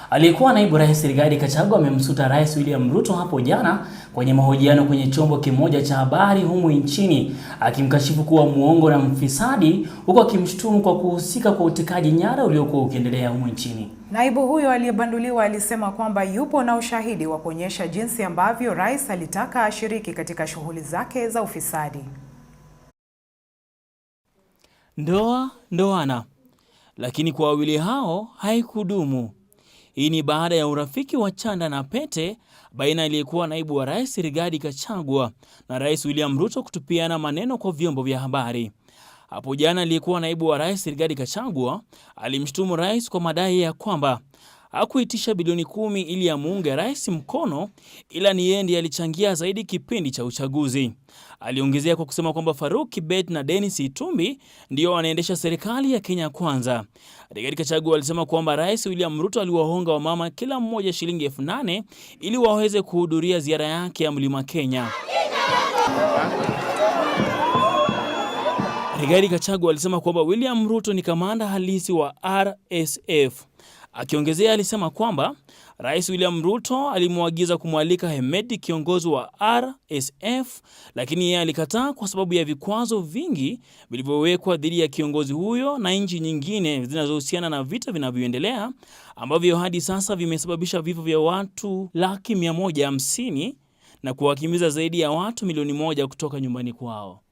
Aliyekuwa naibu rais Rigathi Gachagua amemsuta Rais William Ruto hapo jana kwenye mahojiano kwenye chombo kimoja cha habari humu nchini, akimkashifu kuwa muongo na mfisadi, huku akimshutumu kwa kuhusika kwa utekaji nyara uliokuwa ukiendelea humu nchini. Naibu huyo aliyebanduliwa alisema kwamba yupo na ushahidi wa kuonyesha jinsi ambavyo rais alitaka ashiriki katika shughuli zake za ufisadi. Ndoana, lakini kwa wawili hao haikudumu. Hii ni baada ya urafiki wa chanda na pete baina aliyekuwa naibu wa rais Rigathi Gachagua na Rais William Ruto kutupiana maneno kwa vyombo vya habari. Hapo jana aliyekuwa naibu wa rais Rigathi Gachagua alimshutumu rais kwa madai ya kwamba hakuitisha bilioni 10 ili amuunge rais mkono, ila ni yeye ndiye alichangia zaidi kipindi cha uchaguzi. Aliongezea kwa kusema kwamba Farouk Kibet na Dennis Itumbi ndio wanaendesha serikali ya Kenya Kwanza. Rigathi Gachagua alisema kwamba Rais William Ruto aliwahonga wamama kila mmoja shilingi 8,000 ili waweze kuhudhuria ziara yake ya Mlima Kenya. Rigathi Gachagua alisema kwamba William Ruto ni kamanda halisi wa RSF. Akiongezea alisema kwamba Rais William Ruto alimwagiza kumwalika Hemedi, kiongozi wa RSF, lakini yeye alikataa kwa sababu ya vikwazo vingi vilivyowekwa dhidi ya kiongozi huyo na nchi nyingine zinazohusiana na vita vinavyoendelea ambavyo hadi sasa vimesababisha vifo vya watu 150,000 na kuwakimbiza zaidi ya watu milioni 1 kutoka nyumbani kwao.